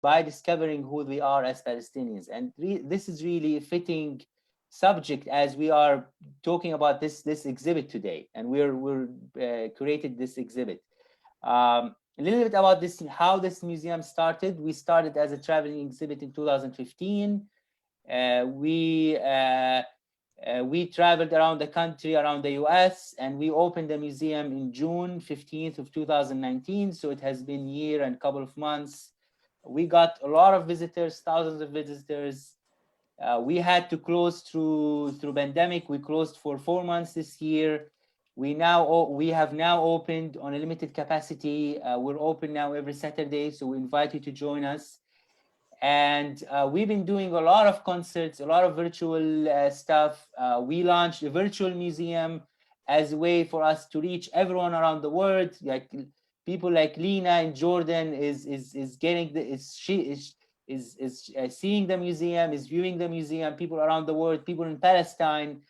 by discovering who we are as Palestinians. And this is really a fitting subject as we are talking about this exhibit today, and we're created this exhibit. A little bit about this, how this museum started. We started as a traveling exhibit in 2015. We traveled around the country, around the US, and we opened the museum in June 15th of 2019. So it has been a year and a couple of months. We got a lot of visitors, thousands of visitors. We had to close through pandemic. We closed for 4 months this year. We have now opened on a limited capacity. We're open now every Saturday, so we invite you to join us. And we've been doing a lot of concerts, a lot of virtual stuff. We launched a virtual museum as a way for us to reach everyone around the world. Like people like Lina in Jordan is getting the seeing the museum, is viewing the museum. People around the world, people in Palestine,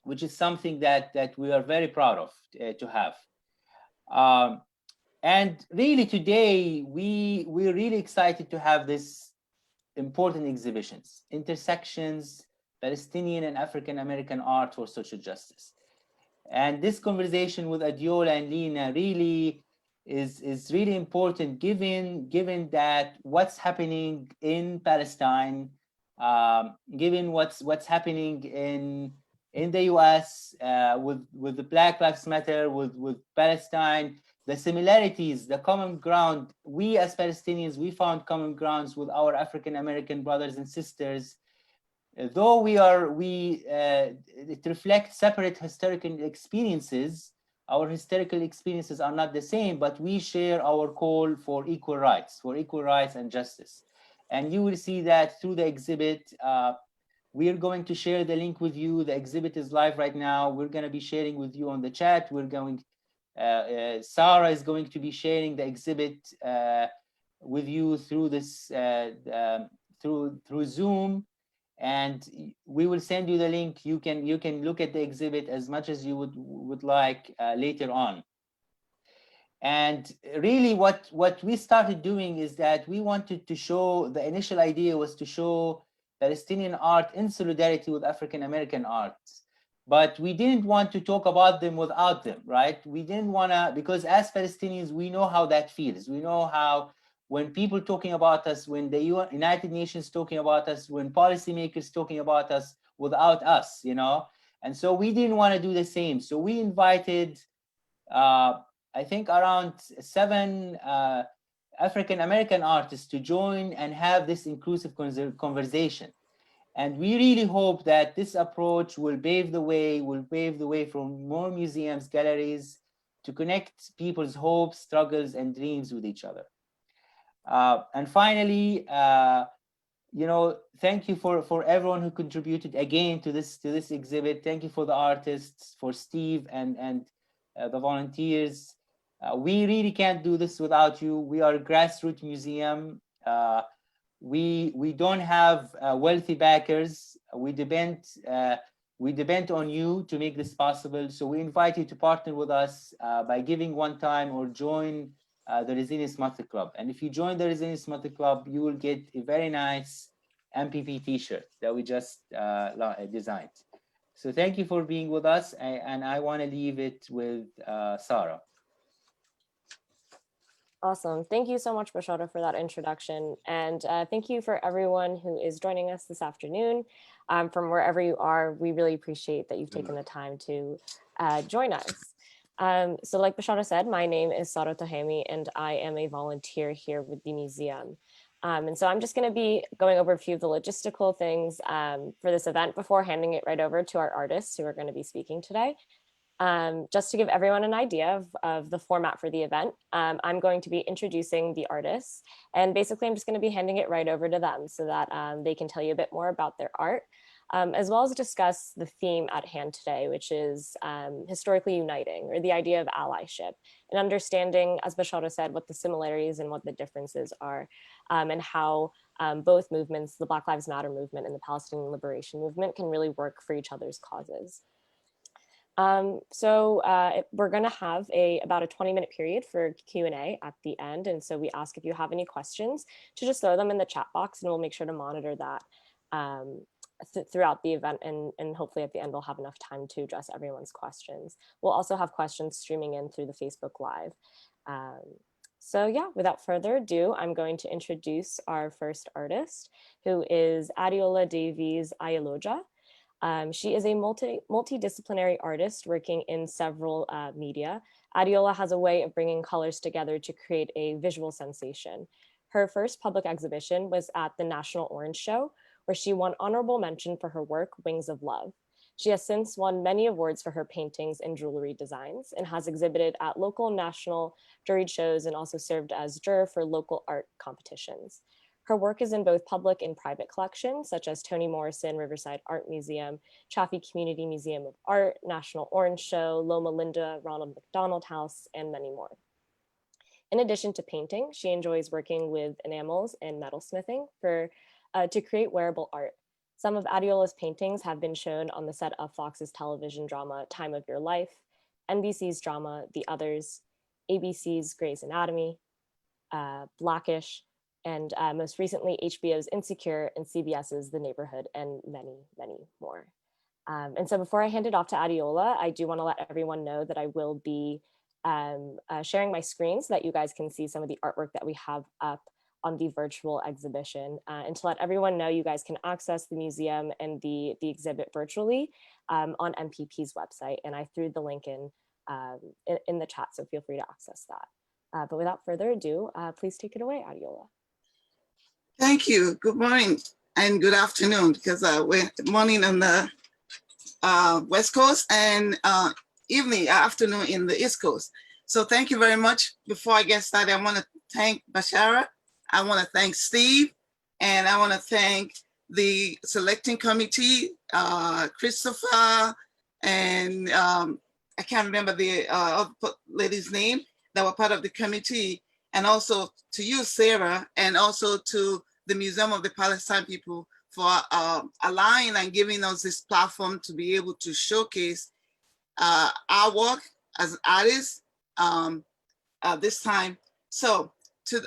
which is something that we are very proud of to have. And really today, we're really excited to have this important exhibitions, Intersections, Palestinian and African American Art for Social Justice. And this conversation with Adeola and Lina really is really important given that what's happening in Palestine, given what's happening in the US with the Black Lives Matter, with Palestine, the similarities, the common ground. We as Palestinians, we found common grounds with our African American brothers and sisters. Though it reflects separate historical experiences. Our historical experiences are not the same, but we share our call for equal rights and justice. And you will see that through the exhibit. We are going to share the link with you. The exhibit is live right now. We're going to be sharing with you on the chat. Sarah is going to be sharing the exhibit with you through this through Zoom, and we will send you the link. You can look at the exhibit as much as you would like later on. And really, what we started doing is that we wanted to show. The initial idea was to show Palestinian art in solidarity with African American arts. But we didn't want to talk about them without them, right? We didn't want to, because as Palestinians, we know how that feels. We know how when people talking about us, when the United Nations talking about us, when policymakers talking about us without us, And so we didn't want to do the same. So we invited, I think, around 7 African American artists to join and have this inclusive conversation. And we really hope that this approach will pave the way for more museums, galleries, to connect people's hopes, struggles, and dreams with each other. And finally, thank you for everyone who contributed again to this exhibit. Thank you for the artists, for Steve and the volunteers. We really can't do this without you. We are a grassroots museum. We don't have wealthy backers. We depend on you to make this possible. So we invite you to partner with us by giving one time or join the Resilience Monthly Club. And if you join the Resilience Monthly Club, you will get a very nice MPP t-shirt that we just designed. So thank you for being with us. And I want to leave it with Sarah. Awesome. Thank you so much, Bashara, for that introduction. And thank you for everyone who is joining us this afternoon from wherever you are. We really appreciate that you've taken the time to join us. So like Bashara said, my name is Sarah Tahemi, and I am a volunteer here with the museum. And so I'm just going to be going over a few of the logistical things for this event before handing it right over to our artists who are going to be speaking today. Just to give everyone an idea of the format for the event, I'm going to be introducing the artists, and basically I'm just going to be handing it right over to them so that they can tell you a bit more about their art, as well as discuss the theme at hand today, which is historically uniting, or the idea of allyship, and understanding, as Bashara said, what the similarities and what the differences are, and how both movements, the Black Lives Matter movement and the Palestinian Liberation Movement, can really work for each other's causes. We're going to have about a 20-minute period for Q&A at the end. And so we ask if you have any questions to just throw them in the chat box, and we'll make sure to monitor that throughout the event. And hopefully at the end, we'll have enough time to address everyone's questions. We'll also have questions streaming in through the Facebook Live. So yeah, without further ado, I'm going to introduce our first artist, who is Adeola Davies-Aiyeloja. She is a multidisciplinary artist working in several media. Adeola has a way of bringing colors together to create a visual sensation. Her first public exhibition was at the National Orange Show, where she won honorable mention for her work, Wings of Love. She has since won many awards for her paintings and jewelry designs, and has exhibited at local, national, juried shows, and also served as juror for local art competitions. Her work is in both public and private collections, such as Toni Morrison Riverside Art Museum, Chaffee Community Museum of Art, National Orange Show, Loma Linda Ronald McDonald House, and many more. In addition to painting, she enjoys working with enamels and metalsmithing to create wearable art. Some of Adeola's paintings have been shown on the set of Fox's television drama Time of Your Life, NBC's drama The Others, ABC's Grey's Anatomy, Blackish, and most recently HBO's Insecure and CBS's The Neighborhood, and many, many more. And so before I hand it off to Adeola, I do want to let everyone know that I will be sharing my screen so that you guys can see some of the artwork that we have up on the virtual exhibition. And to let everyone know, you guys can access the museum and the exhibit virtually on MPP's website. And I threw the link in the chat, so feel free to access that. But without further ado, please take it away, Adeola. Thank you. Good morning and good afternoon, because we're morning on the West Coast and evening, afternoon in the East Coast. So thank you very much. Before I get started, I want to thank Bashara. I want to thank Steve, and I want to thank the selecting committee, Christopher, and I can't remember the other lady's name that were part of the committee, and also to you, Sarah, and also to the Museum of the Palestine People for allowing and giving us this platform to be able to showcase our work as artists this time. So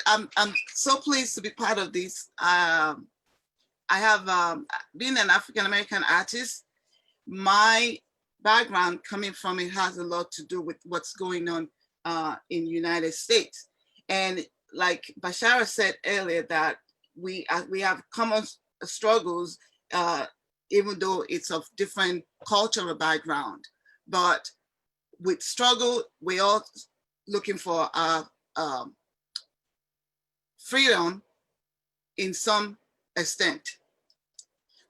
I'm so pleased to be part of this. I have been an African American artist. My background coming from it has a lot to do with what's going on in the United States. And like Bashara said earlier, that we have common struggles, even though it's of different cultural background. But with struggle, we're all looking for freedom in some extent.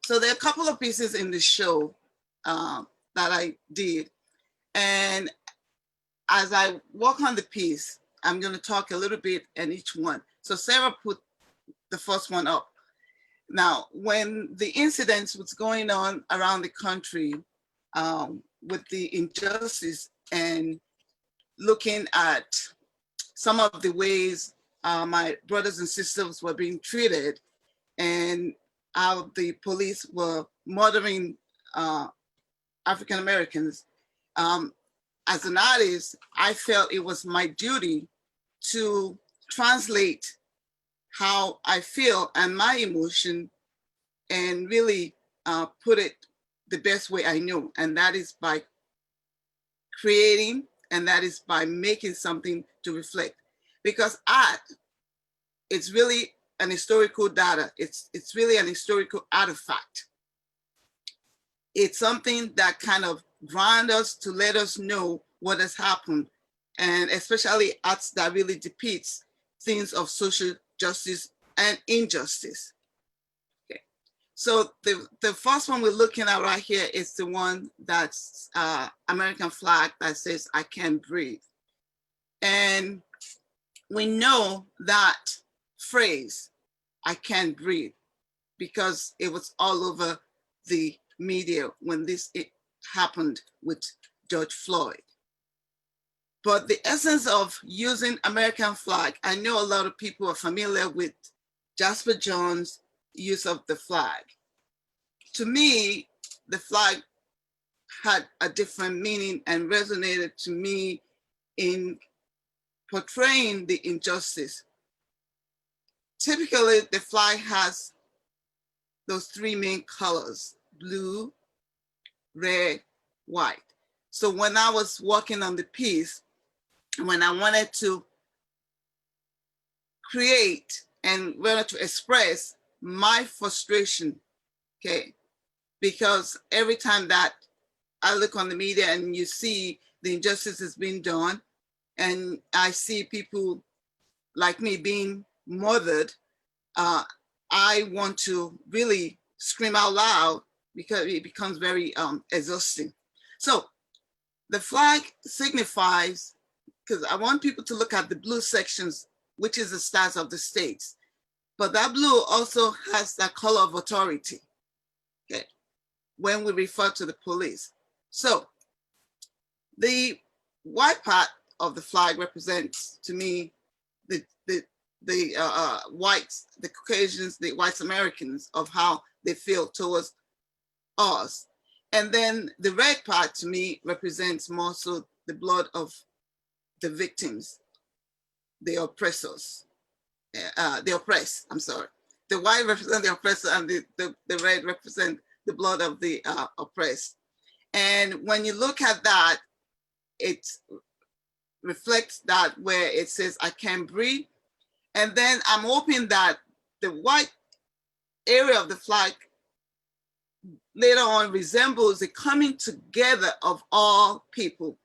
So there are a couple of pieces in the show that I did. And as I work on the piece, I'm going to talk a little bit in each one. So Sarah put the first one up. Now, when the incidents was going on around the country with the injustice and looking at some of the ways my brothers and sisters were being treated and how the police were murdering African Americans, as an artist, I felt it was my duty to translate how I feel and my emotion and really put it the best way I know. And that is by creating, and that is by making something to reflect. Because art, it's really an historical data. It's really an historical artifact. It's something that kind of ground us to let us know what has happened, and especially arts that really depicts things of social justice and injustice. Okay. So the first one we're looking at right here is the one that's American flag that says, "I can't breathe." And we know that phrase, "I can't breathe," because it was all over the media when it happened with George Floyd. But the essence of using American flag, I know a lot of people are familiar with Jasper Johns' use of the flag. To me, the flag had a different meaning and resonated to me in portraying the injustice. Typically, the flag has those three main colors: blue, red, white. So when I was working on the piece, when I wanted to create and wanted to express my frustration, okay, because every time that I look on the media and you see the injustice is being done, and I see people like me being murdered, I want to really scream out loud because it becomes very exhausting. So the flag signifies, because I want people to look at the blue sections, which is the stars of the states. But that blue also has that color of authority, okay, when we refer to the police. So the white part of the flag represents, to me, the whites, the Caucasians, the white Americans, of how they feel towards us. And then the red part, to me, represents more so the blood of the victims, the oppressors, the oppressed, I'm sorry. The white represent the oppressor, and the red represent the blood of the oppressed. And when you look at that, it reflects that where it says, I can't breathe. And then I'm hoping that the white area of the flag later on resembles the coming together of all people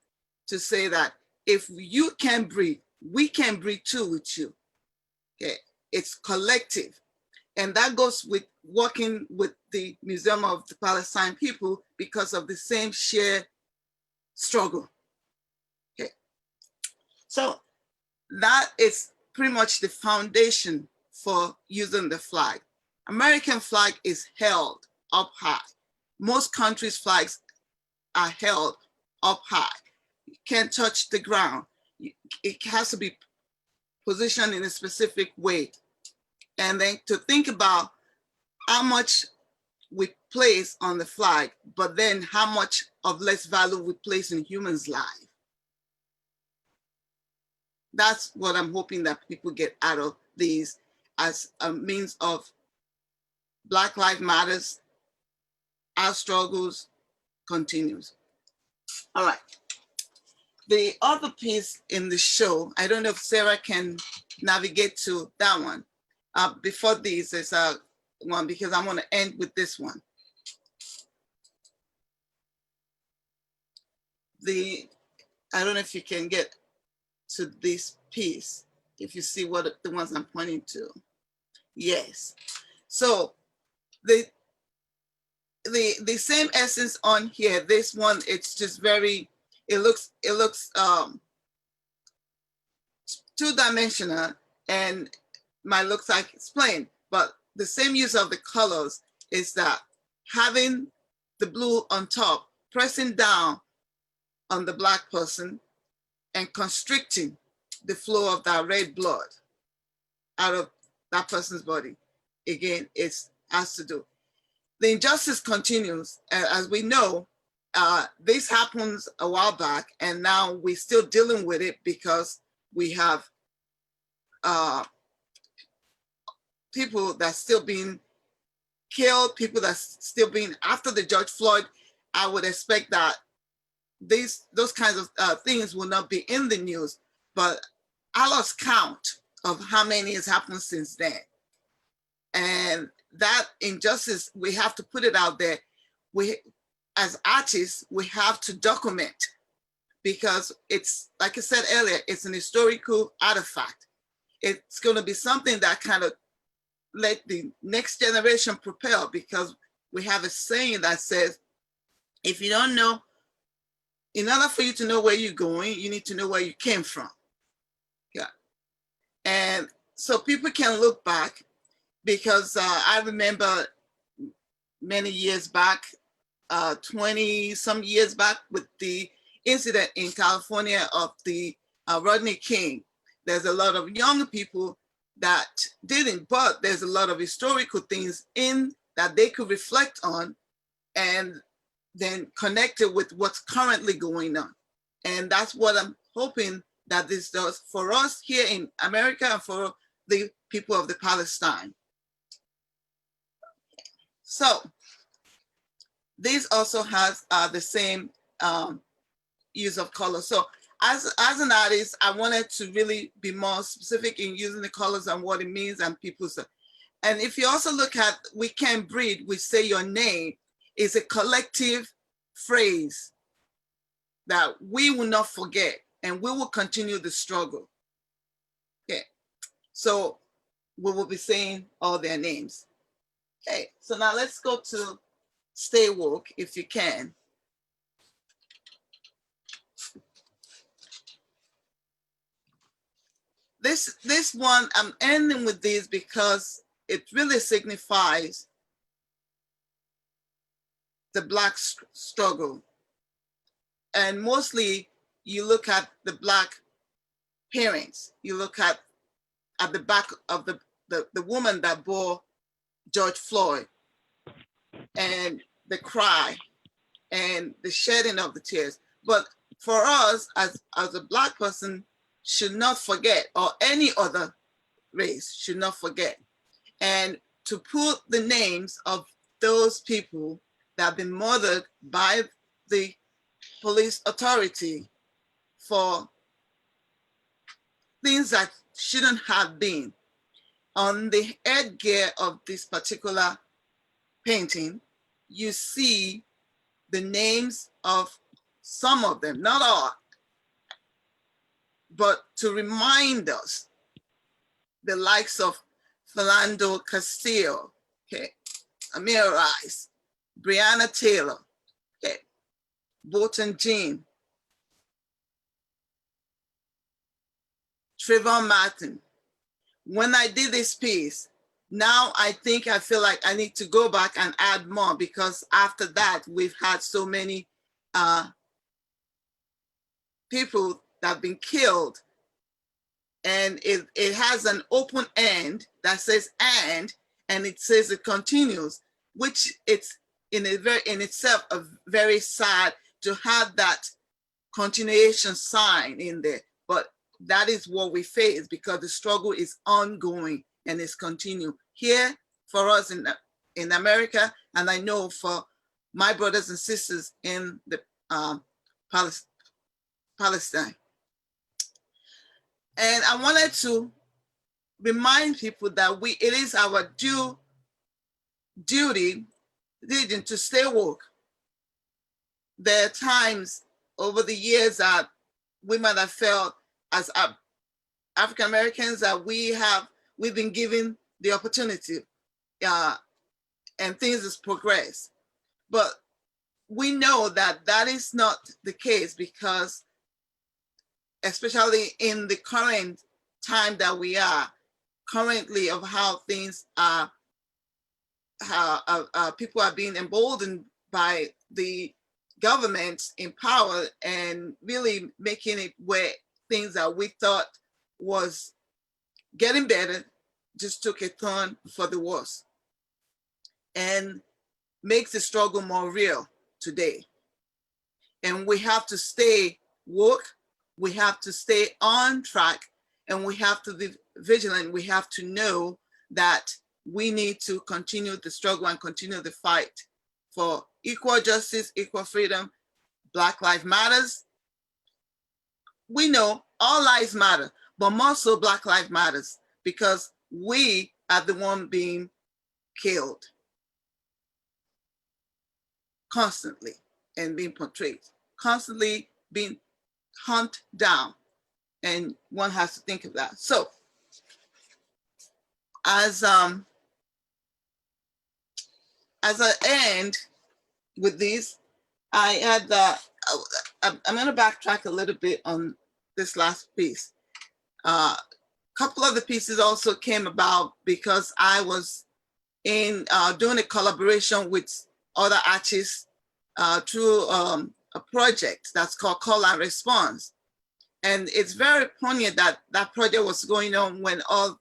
to say that if you can breathe, we can breathe too with you. Okay, it's collective. And that goes with working with the Museum of the Palestinian People because of the same shared struggle. Okay, so that is pretty much the foundation for using the flag. American flag is held up high. Most countries' flags are held up high. You can't touch the ground. It has to be positioned in a specific way. And then to think about how much we place on the flag, but then how much of less value we place in humans' lives. That's what I'm hoping that people get out of these as a means of Black Lives Matters, our struggles continues. All right. The other piece in the show, I don't know if Sarah can navigate to that one. Before this, there's one, because I'm going to end with this one. I don't know if you can get to this piece, if you see what the ones I'm pointing to. Yes. So the same essence on here. This one, it's just very, it looks two-dimensional and might look like it's plain, but the same use of the colors is that having the blue on top, pressing down on the Black person and constricting the flow of that red blood out of that person's body. Again, it has to do. The injustice continues. As we know, this happens a while back, and now we're still dealing with it because we have people that's still being killed, people that's still being, after the George Floyd, I would expect that those kinds of things will not be in the news, but I lost count of how many has happened since then. And that injustice, we have to put it out there. We, as artists, we have to document, because it's, like I said earlier, it's an historical artifact. It's going to be something that kind of let the next generation propel, because we have a saying that says, if you don't know, in order for you to know where you're going, you need to know where you came from. Yeah. And so people can look back, because I remember many years back, 20 some years back, with the incident in California of the Rodney King. There's a lot of young people that didn't, but there's a lot of historical things in that they could reflect on, and then connect it with what's currently going on. And that's what I'm hoping that this does for us here in America and for the people of the Palestine. So this also has the same use of color. So as an artist, I wanted to really be more specific in using the colors and what it means and people's. And if you also look at We Can't Breathe, we say your name, is a collective phrase that we will not forget and we will continue the struggle. Okay, so we will be saying all their names. Okay, so now let's go to Stay Woke if you can. This one, I'm ending with this because it really signifies the Black struggle. And mostly you look at the Black parents, you look at the back of the woman that bore George Floyd, and the cry and the shedding of the tears. But for us as a Black person should not forget, or any other race should not forget, and to put the names of those people that have been murdered by the police authority for things that shouldn't have been. On the headgear of this particular painting, you see the names of some of them, not all, but to remind us, the likes of Philando Castillo, okay, Amir Rice, Breonna Taylor, okay, Bolton Jean, Trayvon Martin. When I did this piece, now I feel like I need to go back and add more, because after that, we've had so many people that have been killed. And it has an open end that says and it says it continues, which it's in itself a very sad to have that continuation sign in there. But that is what we face, because the struggle is ongoing and is continuing here for us in America, and I know for my brothers and sisters in the Palestine. And I wanted to remind people that it is our duty to stay woke. There are times over the years that we might have felt as African Americans that we've been given the opportunity and things has progressed. But we know that that is not the case, because especially in the current time that we are currently, of how things are, how people are being emboldened by the government in power and really making it where things that we thought was getting better just took a turn for the worse, and makes the struggle more real today. And we have to stay woke, we have to stay on track, and we have to be vigilant. We have to know that we need to continue the struggle and continue the fight for equal justice, equal freedom. Black Lives Matters. We know all lives matter, but more so Black Lives Matters, because we are the one being killed constantly and being portrayed, constantly being hunted down. And one has to think of that. So as I end with this, I had I'm going to backtrack a little bit on this last piece. A couple of the pieces also came about because I was in doing a collaboration with other artists through a project that's called Call and Response. And it's very poignant that that project was going on when all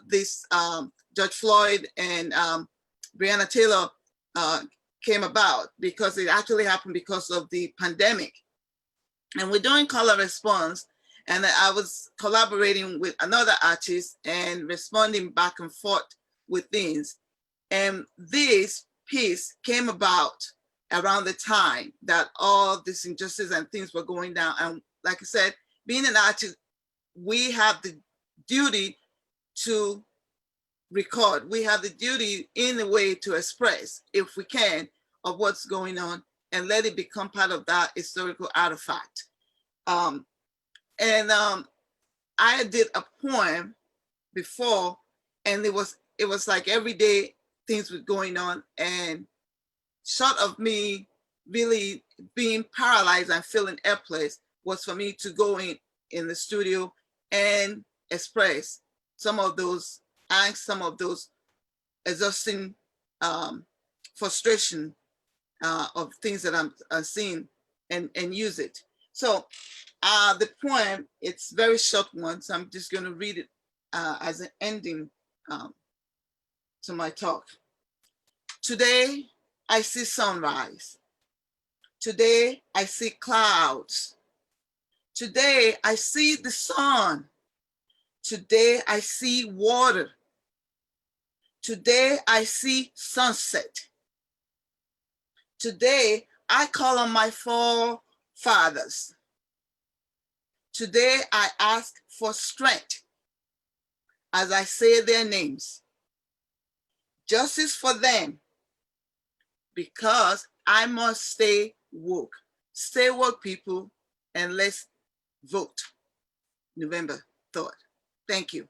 this George Floyd and Breonna Taylor came about, because it actually happened because of the pandemic. And we're doing color response, and I was collaborating with another artist and responding back and forth with things. And this piece came about around the time that all this injustice and things were going down. And like I said, being an artist, we have the duty to record. We have the duty in a way to express, if we can, of what's going on and let it become part of that historical artifact. I did a poem before, and it was like every day things were going on, and short of me really being paralyzed and feeling helpless was for me to go in the studio and express some of those angst, some of those exhausting frustration of things that I'm seeing, and use it. So the poem, it's very short one, so I'm just going to read it as an ending to my talk. Today, I see sunrise. Today, I see clouds. Today, I see the sun. Today, I see water. Today, I see sunset. Today, I call on my forefathers. Today, I ask for strength as I say their names. Justice for them, because I must stay woke. Stay woke, people, and let's vote November 3rd. Thank you.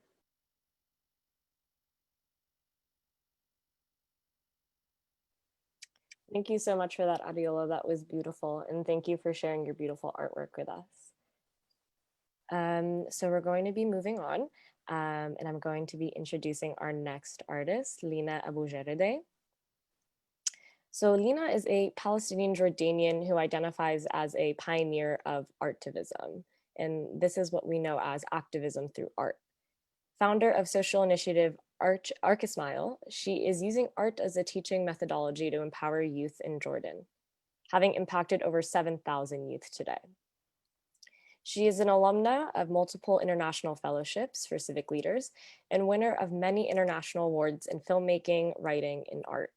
Thank you so much for that, Adeola. That was beautiful. And thank you for sharing your beautiful artwork with us. So we're going to be moving on, and I'm going to be introducing our next artist, Lina Abujarede. So Lina is a Palestinian Jordanian who identifies as a pioneer of artivism. And this is what we know as activism through art. Founder of social initiative Arc-Ismail, she is using art as a teaching methodology to empower youth in Jordan, having impacted over 7,000 youth today. She is an alumna of multiple international fellowships for civic leaders and winner of many international awards in filmmaking, writing, and art.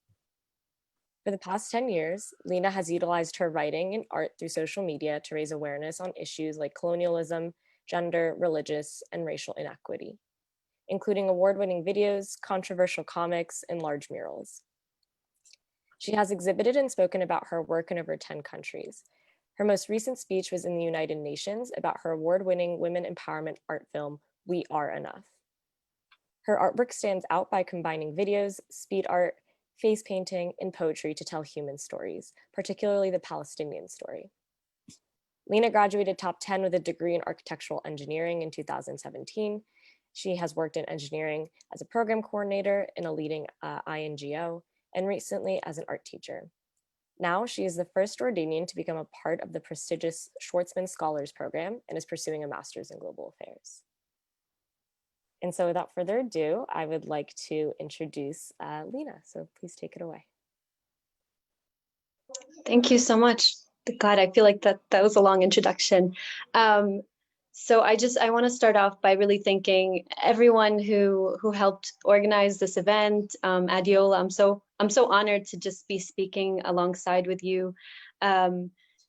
For the past 10 years, Lina has utilized her writing and art through social media to raise awareness on issues like colonialism, gender, religious, and racial inequity, including award-winning videos, controversial comics, and large murals. She has exhibited and spoken about her work in over 10 countries. Her most recent speech was in the United Nations about her award-winning women empowerment art film, We Are Enough. Her artwork stands out by combining videos, speed art, face painting, and poetry to tell human stories, particularly the Palestinian story. Lina graduated top 10 with a degree in architectural engineering in 2017. She has worked in engineering as a program coordinator in a leading INGO, and recently as an art teacher. Now she is the first Jordanian to become a part of the prestigious Schwarzman Scholars Program and is pursuing a master's in global affairs. And so without further ado, I would like to introduce Lina. So please take it away. Thank you so much. God, I feel like that was a long introduction. So I want to start off by really thanking everyone who helped organize this event. Adeola, I'm so honored to just be speaking alongside with you,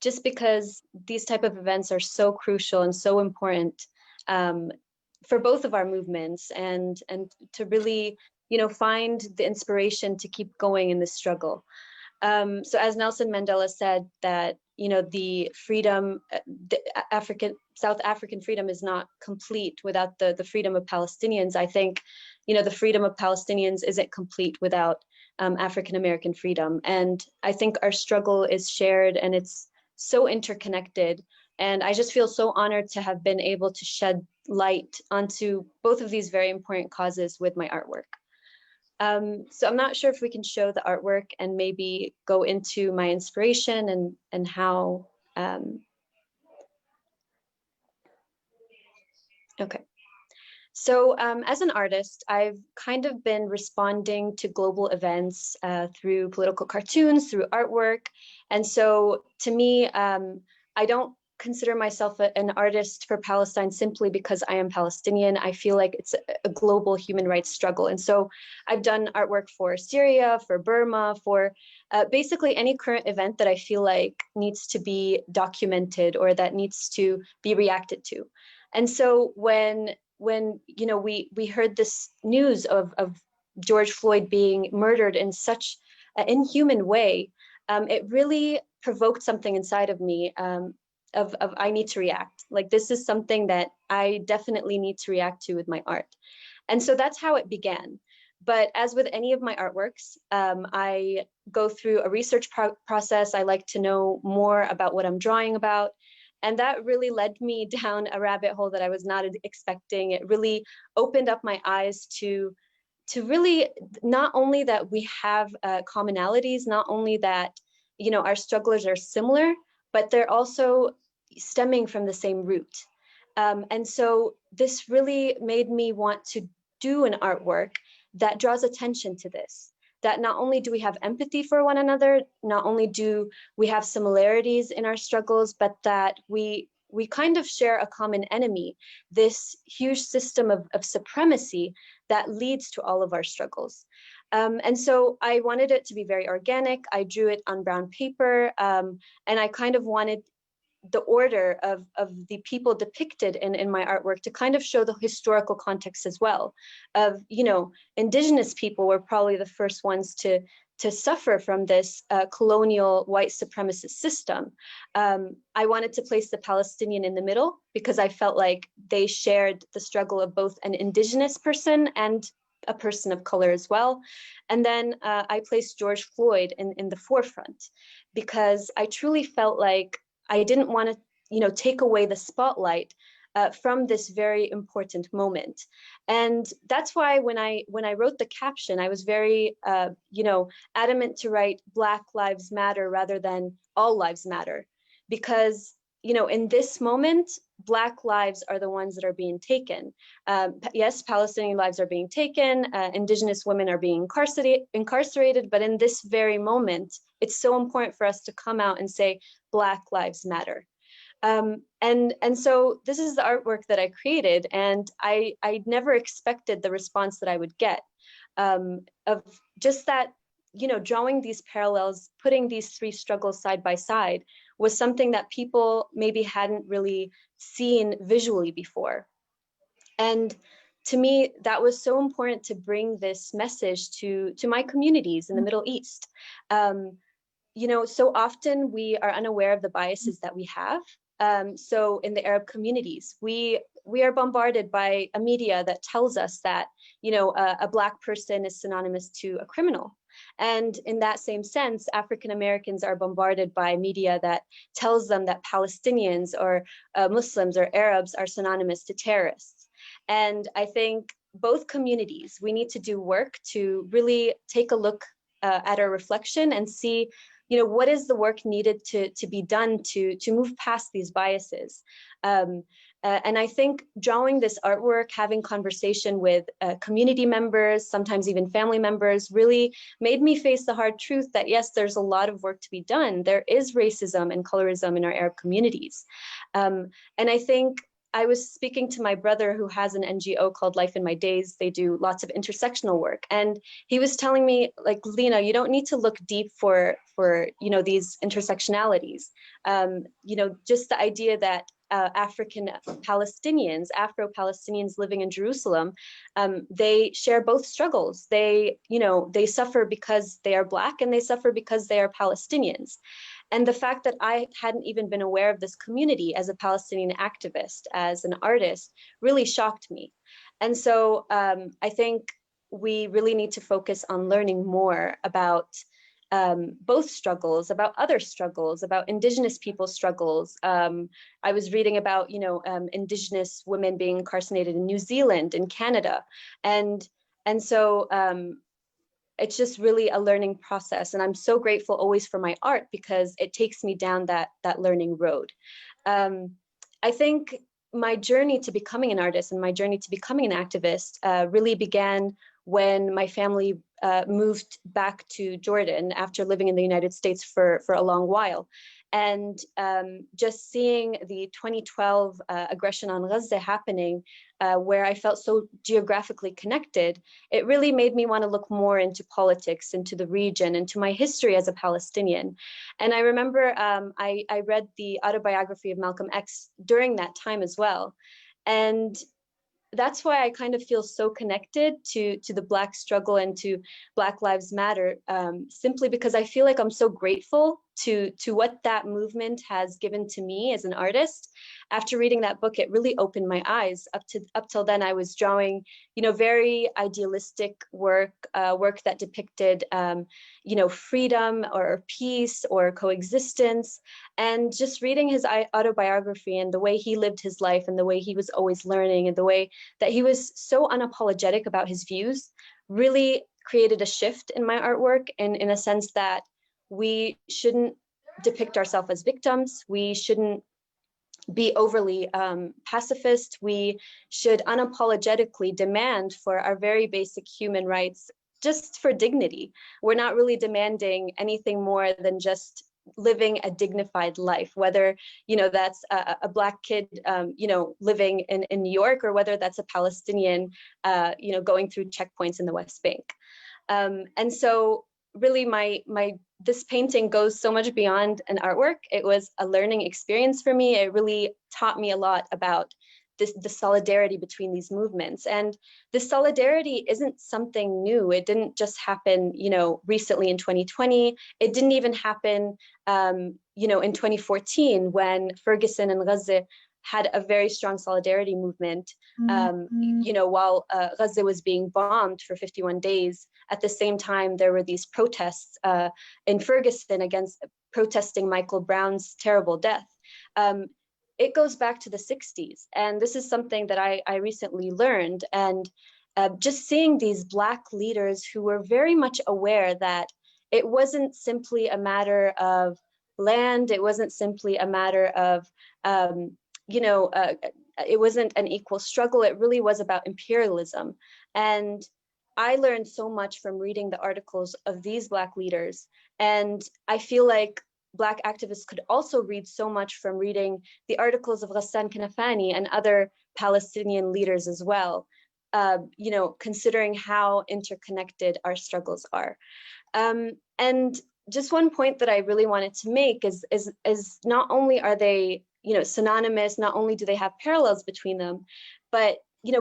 just because these type of events are so crucial and so important for both of our movements, and to really, find the inspiration to keep going in this struggle. So as Nelson Mandela said, that the freedom, South African freedom is not complete without the freedom of Palestinians. I think, the freedom of Palestinians isn't complete without African American freedom. And I think our struggle is shared and it's so interconnected. And I just feel so honored to have been able to shed light onto both of these very important causes with my artwork. So I'm not sure if we can show the artwork and maybe go into my inspiration and how. Okay. So as an artist, I've kind of been responding to global events through political cartoons, through artwork. And so to me, I don't consider myself an artist for Palestine simply because I am Palestinian. I feel like it's a global human rights struggle. And so I've done artwork for Syria, for Burma, for basically any current event that I feel like needs to be documented or that needs to be reacted to. And so when you know we heard this news of George Floyd being murdered in such an inhuman way, it really provoked something inside of me. Of I need to react. Like, this is something that I definitely need to react to with my art. And so that's how it began. But as with any of my artworks, I go through a research process. I like to know more about what I'm drawing about. And that really led me down a rabbit hole that I was not expecting. It really opened up my eyes to really not only that we have commonalities, not only that, you know, our strugglers are similar, but they're also stemming from the same root. And so this really made me want to do an artwork that draws attention to this, that not only do we have empathy for one another, not only do we have similarities in our struggles, but that we kind of share a common enemy, this huge system of supremacy that leads to all of our struggles. And so I wanted it to be very organic. I drew it on brown paper, and I kind of wanted the order of the people depicted in my artwork to kind of show the historical context as well of, you know, indigenous people were probably the first ones to suffer from this colonial white supremacist system. I wanted to place the Palestinian in the middle because I felt like they shared the struggle of both an indigenous person and a person of color as well. And then I placed George Floyd in the forefront because I truly felt like I didn't want to, you know, take away the spotlight from this very important moment. And that's why when I wrote the caption, I was very, you know, adamant to write Black Lives Matter rather than All Lives Matter, because, you know, in this moment, Black lives are the ones that are being taken. Yes, Palestinian lives are being taken, indigenous women are being incarcerated, but in this very moment, it's so important for us to come out and say, Black Lives Matter. And so this is the artwork that I created, and I never expected the response that I would get, of just that, you know, drawing these parallels, putting these three struggles side by side was something that people maybe hadn't really seen visually before. And to me, that was so important to bring this message to my communities in the Middle East. You know, so often we are unaware of the biases that we have. So in the Arab communities, we are bombarded by a media that tells us that, you know, a Black person is synonymous to a criminal. And in that same sense, African Americans are bombarded by media that tells them that Palestinians or Muslims or Arabs are synonymous to terrorists. And I think both communities, we need to do work to really take a look at our reflection and see, you know, what is the work needed to be done to move past these biases. And I think drawing this artwork, having conversation with community members, sometimes even family members, really made me face the hard truth that yes, there's a lot of work to be done. There is racism and colorism in our Arab communities. And I think I was speaking to my brother who has an NGO called Life in My Days. They do lots of intersectional work. And he was telling me, like, Lina, you don't need to look deep for you know, these intersectionalities. You know, just the idea that African Palestinians, Afro-Palestinians living in Jerusalem, they share both struggles. They, you know, they suffer because they are Black and they suffer because they are Palestinians. And the fact that I hadn't even been aware of this community as a Palestinian activist, as an artist, really shocked me. And so I think we really need to focus on learning more about both struggles, about other struggles, about Indigenous people's struggles. I was reading about, you know, Indigenous women being incarcerated in New Zealand, in Canada. And so it's just really a learning process. And I'm so grateful always for my art because it takes me down that learning road. I think my journey to becoming an artist and my journey to becoming an activist really began when my family moved back to Jordan after living in the United States for a long while. And just seeing the 2012 aggression on Gaza happening, where I felt so geographically connected, it really made me want to look more into politics, into the region, into my history as a Palestinian. And I remember I read the autobiography of Malcolm X during that time as well. And that's why I kind of feel so connected to the Black struggle and to Black Lives Matter, simply because I feel like I'm so grateful to what that movement has given to me as an artist. After reading that book, it really opened my eyes. Up till then, I was drawing, very idealistic work that depicted, freedom or peace or coexistence. And just reading his autobiography and the way he lived his life and the way he was always learning and the way that he was so unapologetic about his views really created a shift in my artwork, and in a sense that we shouldn't depict ourselves as victims. We shouldn't be overly pacifist. We should unapologetically demand for our very basic human rights, just for dignity. We're not really demanding anything more than just living a dignified life, whether that's a Black kid living in New York, or whether that's a Palestinian going through checkpoints in the West Bank. And so really this painting goes so much beyond an artwork. It was a learning experience for me. It really taught me a lot about the solidarity between these movements. And this solidarity isn't something new. It didn't just happen, recently in 2020. It didn't even happen, in 2014 when Ferguson and Gaza had a very strong solidarity movement, while Gaza was being bombed for 51 days. At the same time, there were these protests in Ferguson against protesting Michael Brown's terrible death. It goes back to the 60s. And this is something that I recently learned. And just seeing these Black leaders who were very much aware that it wasn't simply a matter of land, it wasn't simply a matter of, it wasn't an equal struggle. It really was about imperialism. And I learned so much from reading the articles of these Black leaders. And I feel like Black activists could also read so much from reading the articles of Ghassan Kanafani and other Palestinian leaders as well, considering how interconnected our struggles are. And just one point that I really wanted to make is not only are they synonymous, not only do they have parallels between them, but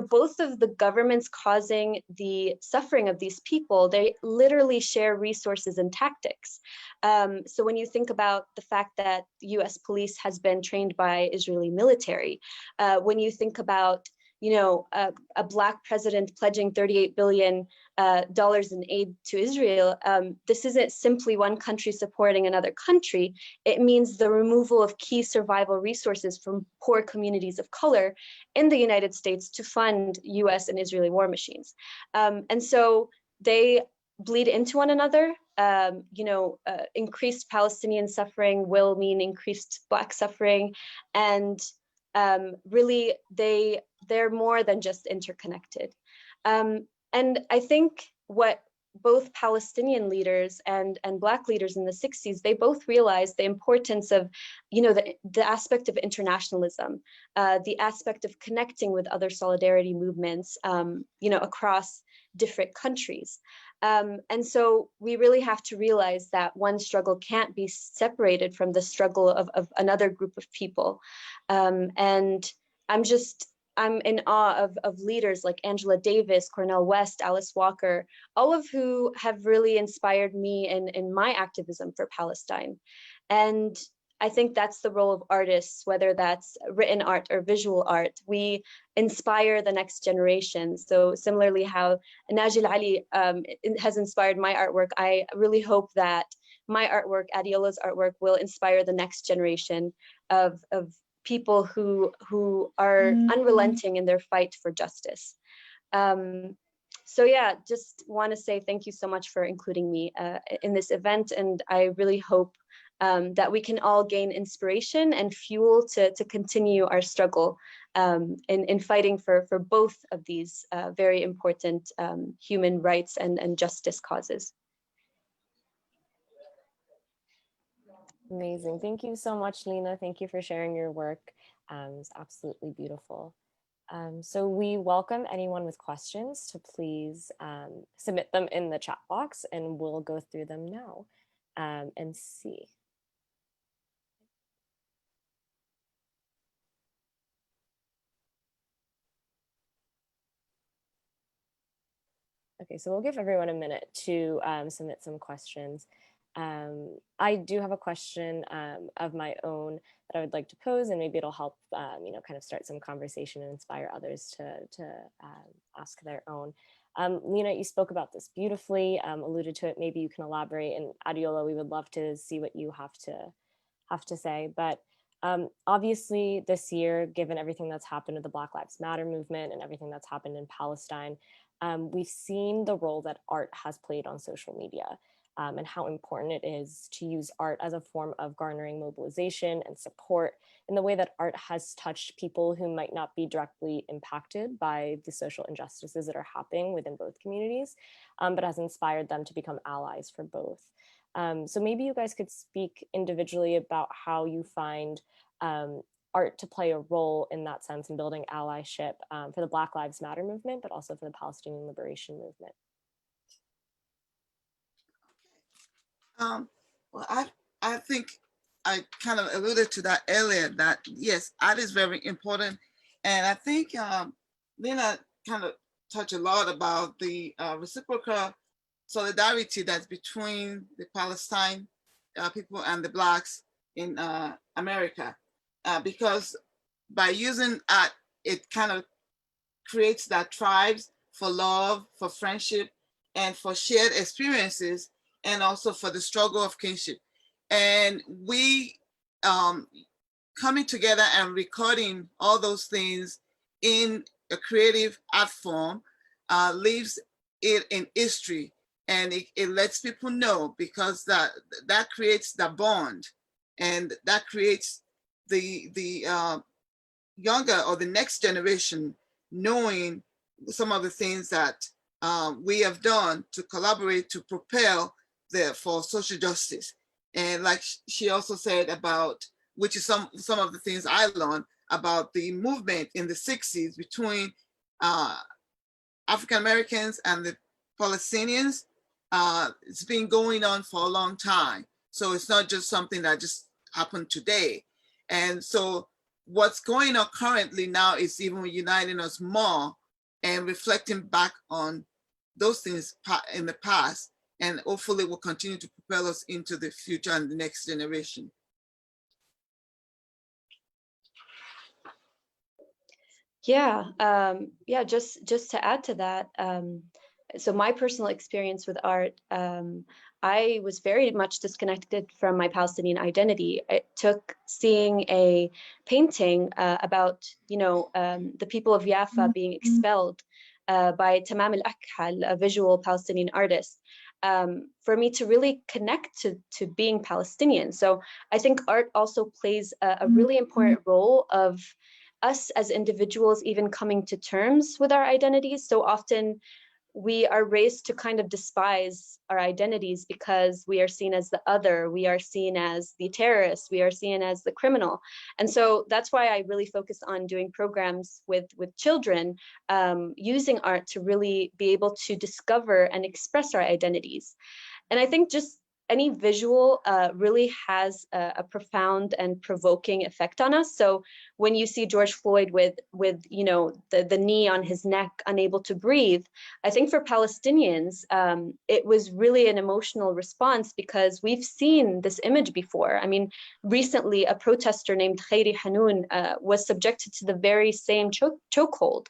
both of the governments causing the suffering of these people, they literally share resources and tactics. So when you think about the fact that US police has been trained by Israeli military, when you think about a Black president pledging $38 billion in aid to Israel, this isn't simply one country supporting another country. It means the removal of key survival resources from poor communities of color in the United States to fund US and Israeli war machines. And so they bleed into one another. Increased Palestinian suffering will mean increased Black suffering. And really, they're more than just interconnected. And I think what both Palestinian leaders and Black leaders in the 60s, they both realized the importance of, the aspect of internationalism, the aspect of connecting with other solidarity movements, across different countries. And so we really have to realize that one struggle can't be separated from the struggle of another group of people. And I'm in awe of leaders like Angela Davis, Cornel West, Alice Walker, all of who have really inspired me in my activism for Palestine. And I think that's the role of artists, whether that's written art or visual art. We inspire the next generation. So similarly how Najil Ali has inspired my artwork, I really hope that my artwork, Adeola's artwork, will inspire the next generation of people who are unrelenting in their fight for justice. So yeah, just want to say thank you so much for including me in this event. And I really hope that we can all gain inspiration and fuel to continue our struggle in fighting for both of these very important human rights and justice causes. Amazing. Thank you so much, Lina. Thank you for sharing your work. It's absolutely beautiful. So we welcome anyone with questions to please submit them in the chat box, and we'll go through them now and see. Okay, so we'll give everyone a minute to submit some questions. I do have a question of my own that I would like to pose, and maybe it'll help, kind of start some conversation and inspire others to ask their own. Lina, you spoke about this beautifully, alluded to it. Maybe you can elaborate. And Adeola, we would love to see what you have to say. But obviously, this year, given everything that's happened with the Black Lives Matter movement and everything that's happened in Palestine, we've seen the role that art has played on social media. And how important it is to use art as a form of garnering mobilization and support in the way that art has touched people who might not be directly impacted by the social injustices that are happening within both communities, but has inspired them to become allies for both. So maybe you guys could speak individually about how you find art to play a role in that sense in building allyship for the Black Lives Matter movement, but also for the Palestinian liberation movement. Well, I think I kind of alluded to that earlier, that yes, art is very important. And I think Lina kind of touched a lot about the reciprocal solidarity that's between the Palestine people and the Blacks in America. Because by using art, it kind of creates that tribes for love, for friendship, and for shared experiences, and also for the struggle of kinship. And we coming together and recording all those things in a creative art form leaves it in history, and it lets people know, because that creates the bond, and that creates the younger or the next generation knowing some of the things that we have done to collaborate to propel for social justice. And like she also said about, which is some of the things I learned about the movement in the 60s between African Americans and the Palestinians. It's been going on for a long time. So it's not just something that just happened today. And so what's going on currently now is even uniting us more and reflecting back on those things in the past, and hopefully will continue to propel us into the future and the next generation. Yeah, just to add to that, so my personal experience with art, I was very much disconnected from my Palestinian identity. It took seeing a painting about, the people of Jaffa being expelled by Tamam al-Akhal, a visual Palestinian artist, for me to really connect to being Palestinian. So I think art also plays a really important role of us as individuals even coming to terms with our identities. So often we are raised to kind of despise our identities because we are seen as the other, we are seen as the terrorist, we are seen as the criminal. And so that's why I really focus on doing programs with children, using art to really be able to discover and express our identities. And I think just any visual really has a profound and provoking effect on us. So when you see George Floyd with the knee on his neck, unable to breathe, I think for Palestinians, it was really an emotional response, because we've seen this image before. I mean, recently a protester named Khairi Hanoun was subjected to the very same chokehold.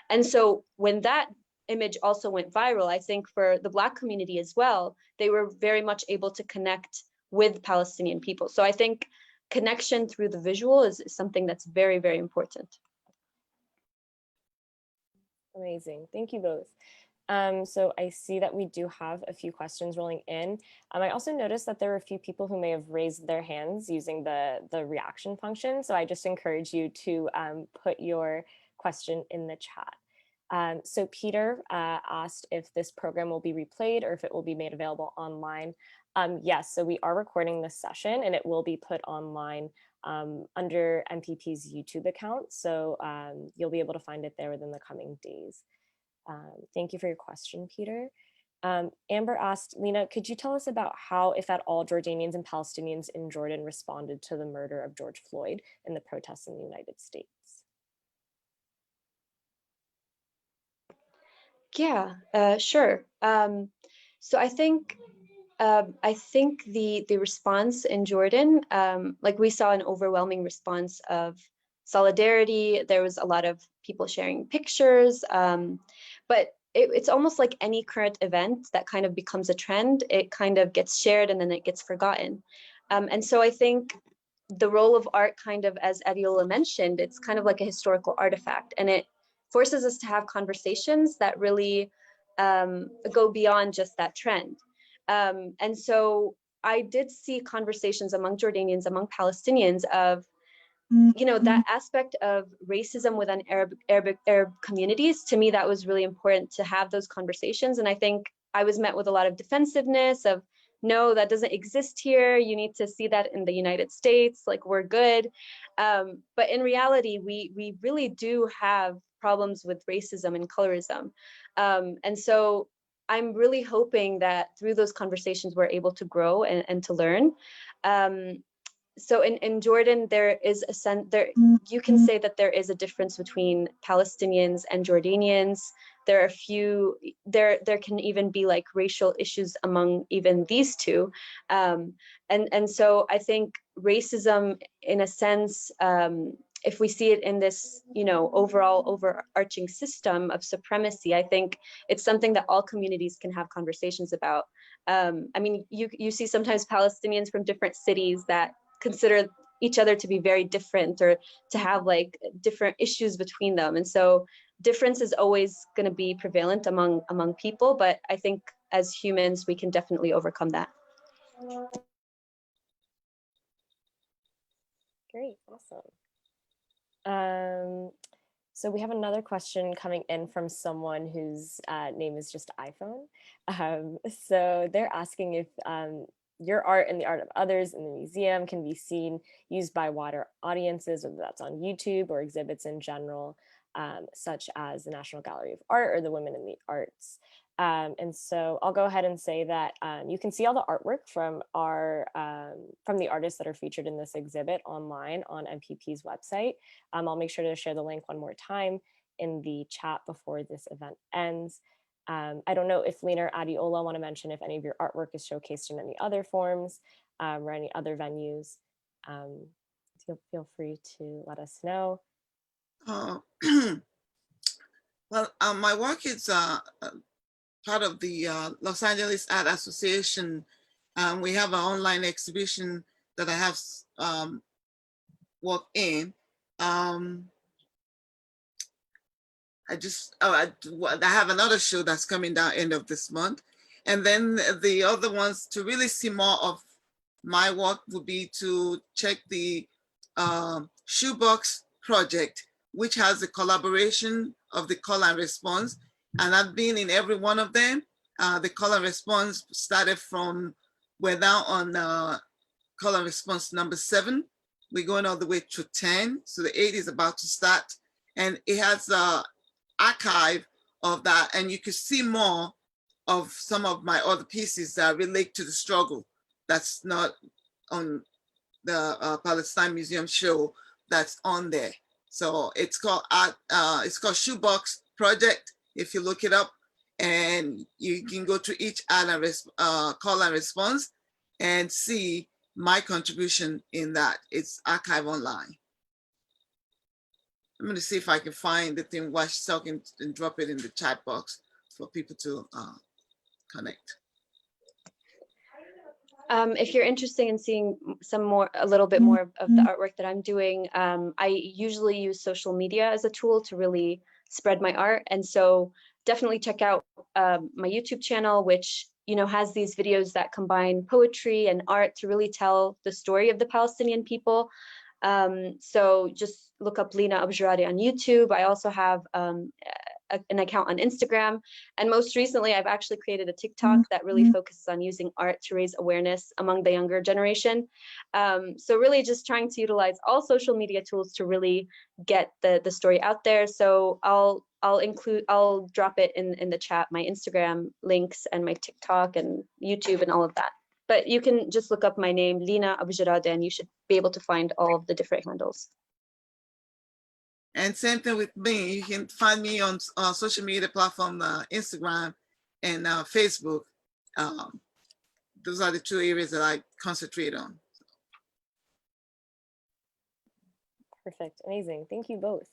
And so when that image also went viral, I think for the Black community as well, they were very much able to connect with Palestinian people. So I think connection through the visual is something that's very, very important. Amazing. Thank you both. So I see that we do have a few questions rolling in. I also noticed that there were a few people who may have raised their hands using the reaction function. So I just encourage you to put your question in the chat. So Peter asked if this program will be replayed or if it will be made available online. Yes, so we are recording this session and it will be put online under MPP's YouTube account. So you'll be able to find it there within the coming days. Thank you for your question, Peter. Amber asked, Lina, could you tell us about how, if at all, Jordanians and Palestinians in Jordan responded to the murder of George Floyd in the protests in the United States? Yeah, sure. So I think the response in Jordan, like we saw an overwhelming response of solidarity. There was a lot of people sharing pictures, but it's almost like any current event that kind of becomes a trend. It kind of gets shared and then it gets forgotten. And so I think the role of art, kind of as Adeola mentioned, it's kind of like a historical artifact, and it forces us to have conversations that really go beyond just that trend. And so I did see conversations among Jordanians, among Palestinians of, you know, that aspect of racism within Arab communities. To me, that was really important to have those conversations. And I think I was met with a lot of defensiveness of, no, that doesn't exist here. You need to see that in the United States, like we're good. But in reality, we really do have problems with racism and colorism. And so I'm really hoping that through those conversations, we're able to grow and to learn. So in Jordan, there is a sense there, you can say that there is a difference between Palestinians and Jordanians. There are a few, there can even be like racial issues among even these two. And so I think racism, in a sense, if we see it in this, you know, overall overarching system of supremacy, I think it's something that all communities can have conversations about. I mean, you see sometimes Palestinians from different cities that consider each other to be very different, or to have like different issues between them. And so difference is always going to be prevalent among people, but I think as humans, we can definitely overcome that. Great, awesome. So we have another question coming in from someone whose name is just iPhone. So they're asking if your art and the art of others in the museum can be seen, used by wider audiences, whether that's on YouTube or exhibits in general, such as the National Gallery of Art or the Women in the Arts. And so I'll go ahead and say that you can see all the artwork from the artists that are featured in this exhibit online on MPP's website. I'll make sure to share the link one more time in the chat before this event ends. I don't know if Lina or Adeola want to mention if any of your artwork is showcased in any other forms or any other venues. Feel free to let us know. Well, my work is part of the Los Angeles Art Association. We have an online exhibition that I have worked in. I have another show that's coming down end of this month. And then the other ones, to really see more of my work, would be to check the Shoebox project, which has the collaboration of the call and response. And I've been in every one of them. The call and response started from, we're now on call and response number 7. We're going all the way to 10. So the 8 is about to start. And it has a archive of that, and you can see more of some of my other pieces that relate to the struggle that's not on the Palestine Museum show that's on there. So it's called Shoebox Project. If you look it up, and you can go to each call and response and see my contribution in that. It's archive online. I'm going to see if I can find the thing while she's talking and drop it in the chat box for people to connect. If you're interested in seeing a little bit more of the artwork that I'm doing, I usually use social media as a tool to really spread my art. And so definitely check out my YouTube channel, which has these videos that combine poetry and art to really tell the story of the Palestinian people. So just look up Lina Abujarede on YouTube. I also have an account on Instagram. And most recently, I've actually created a TikTok that really focuses on using art to raise awareness among the younger generation. So really just trying to utilize all social media tools to really get the story out there. So I'll drop it in the chat, my Instagram links and my TikTok and YouTube and all of that. But you can just look up my name, Lina Abujarede, and you should be able to find all of the different handles. And same thing with me. You can find me on social media platform, Instagram and Facebook. Those are the two areas that I concentrate on. Perfect. Amazing. Thank you both.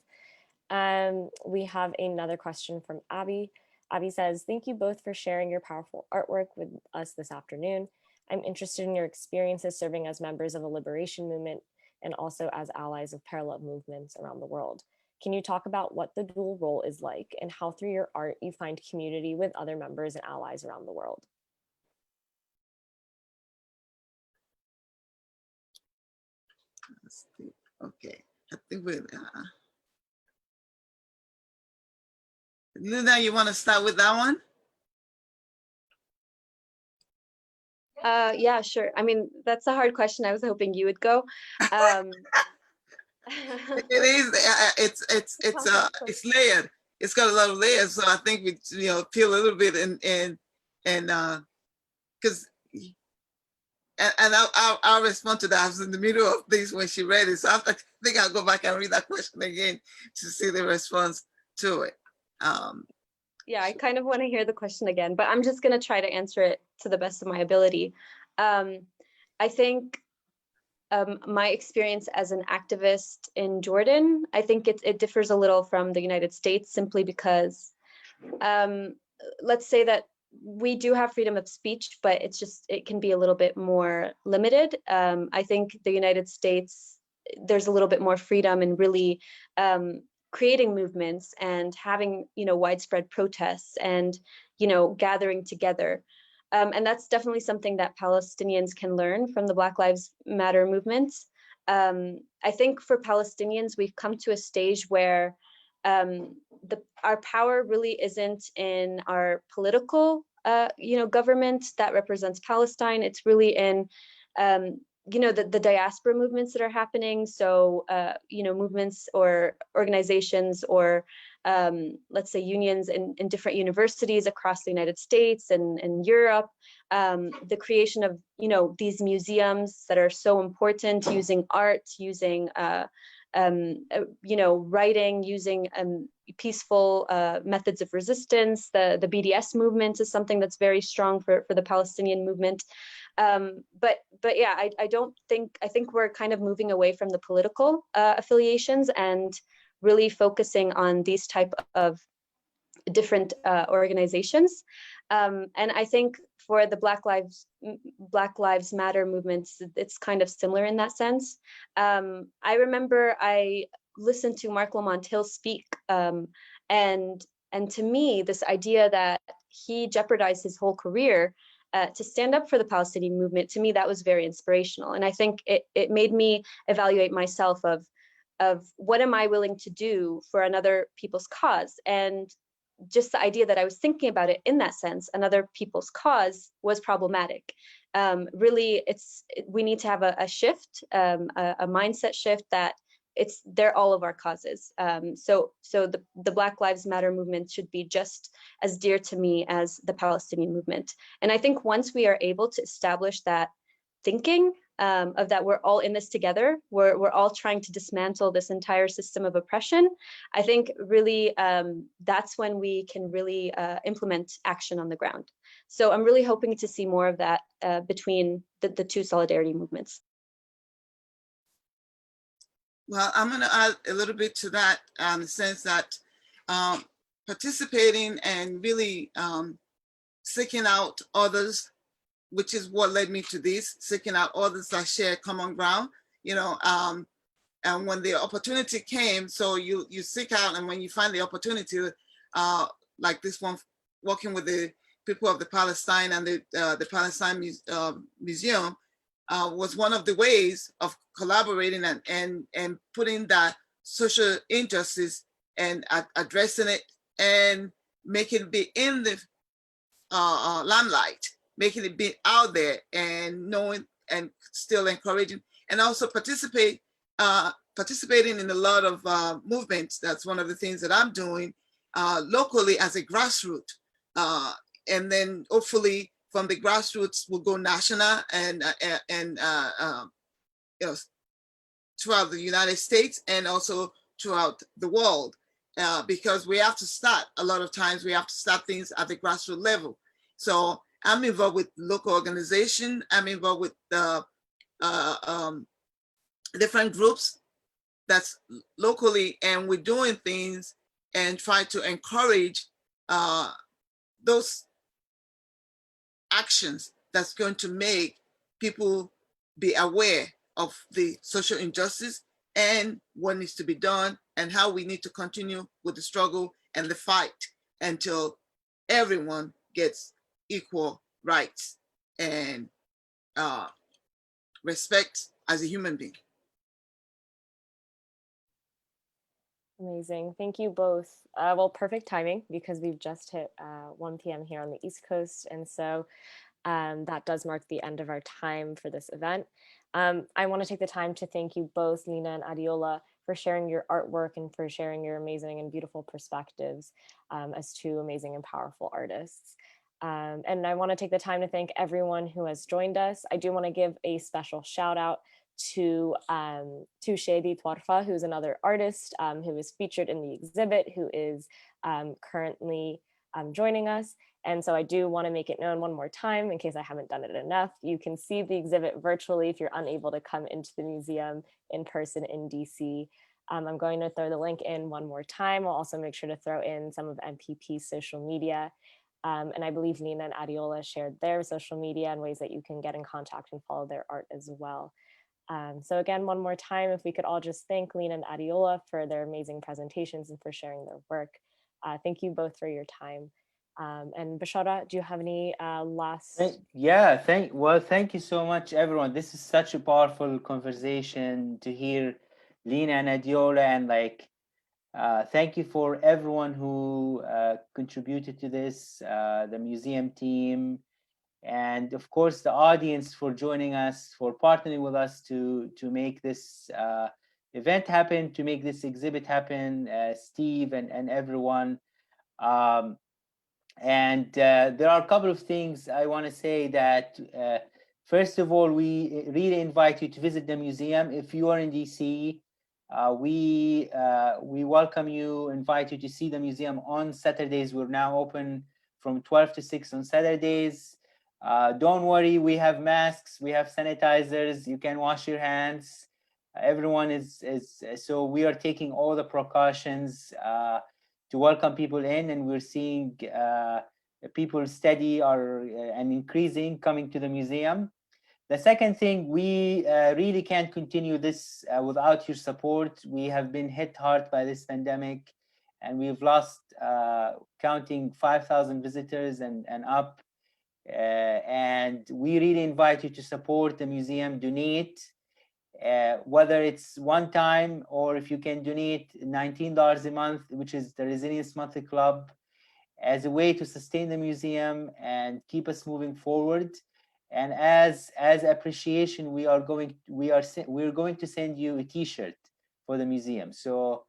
We have another question from Abby. Abby says, thank you both for sharing your powerful artwork with us this afternoon. I'm interested in your experiences serving as members of the liberation movement and also as allies of parallel movements around the world. Can you talk about what the dual role is like and how through your art you find community with other members and allies around the world? Okay, I think we're, Lina, you want to start with that one? Yeah, sure. I mean, that's a hard question. I was hoping you would go. It is. It's layered. It's got a lot of layers. So I think we, feel a little bit and because and I'll respond to that. I was in the middle of this when she read it, so I think I'll go back and read that question again to see the response to it. Yeah, I kind of want to hear the question again, but I'm just going to try to answer it to the best of my ability. I think my experience as an activist in Jordan, I think it differs a little from the United States simply because let's say that we do have freedom of speech, but it can be a little bit more limited. I think the United States, there's a little bit more freedom in really creating movements and having, widespread protests and, gathering together. And that's definitely something that Palestinians can learn from the Black Lives Matter movement. I think for Palestinians, we've come to a stage where our power really isn't in our political, government that represents Palestine. It's really in, the diaspora movements that are happening. So, movements or organizations or let's say unions in different universities across the United States and Europe, the creation of, these museums that are so important, using art, using, writing, using peaceful methods of resistance. The BDS movement is something that's very strong for the Palestinian movement. But yeah, I think we're kind of moving away from the political affiliations and really focusing on these type of different organizations. And I think for the Black Lives Matter movements, it's kind of similar in that sense. I remember I listened to Mark Lamont Hill speak, and to me, this idea that he jeopardized his whole career to stand up for the Palestinian movement, to me, that was very inspirational. And I think it made me evaluate myself of what am I willing to do for another people's cause? And just the idea that I was thinking about it in that sense, another people's cause was problematic. Really, we need to have a shift, a mindset shift that they're all of our causes. So the Black Lives Matter movement should be just as dear to me as the Palestinian movement. And I think once we are able to establish that thinking of that we're all in this together, we're all trying to dismantle this entire system of oppression, I think really that's when we can really implement action on the ground. So I'm really hoping to see more of that between the two solidarity movements. Well, I'm going to add a little bit to that in the sense that participating and really seeking out others, which is what led me to this, seeking out others that share common ground. And when the opportunity came, so you seek out, and when you find the opportunity, like this one, working with the people of the Palestine and the Palestine Museum, was one of the ways of collaborating and putting that social injustice and addressing it and making it be in the limelight, making it be out there and knowing and still encouraging, and also participating in a lot of movements. That's one of the things that I'm doing locally as a grassroots. And then hopefully from the grassroots we'll go national and you know, throughout the United States and also throughout the world. Because we have to start, a lot of times we have to start things at the grassroots level. So I'm involved with local organization, I'm involved with different groups that's locally, and we're doing things and try to encourage those actions that's going to make people be aware of the social injustice and what needs to be done and how we need to continue with the struggle and the fight until everyone gets equal rights and respect as a human being. Amazing. Thank you both. Well, perfect timing because we've just hit 1 p.m. here on the East Coast. And so that does mark the end of our time for this event. I want to take the time to thank you both, Lina and Adeola, for sharing your artwork and for sharing your amazing and beautiful perspectives as two amazing and powerful artists. And I want to take the time to thank everyone who has joined us. I do want to give a special shout out to Shady Twarfa, who's another artist who is featured in the exhibit, who is currently joining us. And so I do want to make it known one more time, in case I haven't done it enough. You can see the exhibit virtually if you're unable to come into the museum in person in DC. I'm going to throw the link in one more time. I'll also make sure to throw in some of MPP's social media. And I believe Lina and Adeola shared their social media and ways that you can get in contact and follow their art as well. So again, one more time, if we could all just thank Lina and Adeola for their amazing presentations and for sharing their work. Thank you both for your time. And Bashara, do you have any last? Yeah, thank you so much, everyone. This is such a powerful conversation to hear Lina and Adeola, and like, thank you for everyone who contributed to this, the museum team, and of course the audience for joining us, for partnering with us to make this event happen, to make this exhibit happen, Steve and everyone. And there are a couple of things I want to say. That first of all, we really invite you to visit the museum. If you are in DC, we welcome you, invite you to see the museum on Saturdays. We're now open from 12 to 6 on Saturdays. Don't worry, we have masks, we have sanitizers, you can wash your hands. Everyone is so we are taking all the precautions to welcome people in, and we're seeing people steady and increasing coming to the museum. The second thing, we really can't continue this without your support. We have been hit hard by this pandemic, and we've lost counting 5,000 visitors and up. And we really invite you to support the museum, donate, whether it's one time or if you can donate $19 a month, which is the Resilience Monthly Club, as a way to sustain the museum and keep us moving forward. And as appreciation, we're going to send you a T-shirt for the museum. So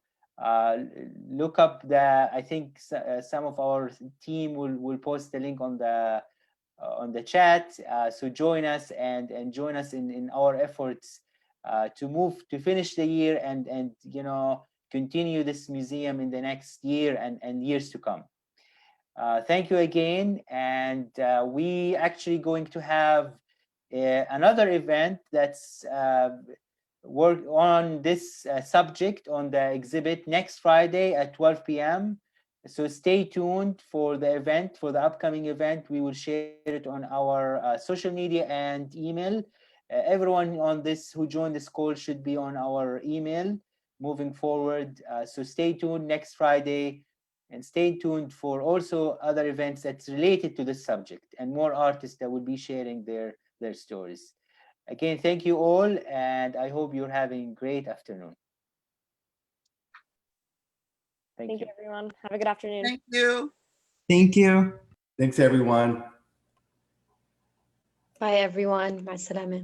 look up I think some of our team will post the link on the chat. So join us and join us in our efforts to finish the year and continue this museum in the next year and years to come. Thank you again, and we actually going to have another event that's work on this subject on the exhibit next Friday at 12 p.m. So stay tuned for the event, for the upcoming event. We will share it on our social media and email. everyone on this who joined this call should be on our email moving forward. So stay tuned next Friday, and stay tuned for also other events that's related to this subject and more artists that will be sharing their stories. Again, thank you all, and I hope you're having a great afternoon. Thank you, everyone. Have a good afternoon. Thank you. Thank you. Thanks, everyone. Bye, everyone. Ma salama.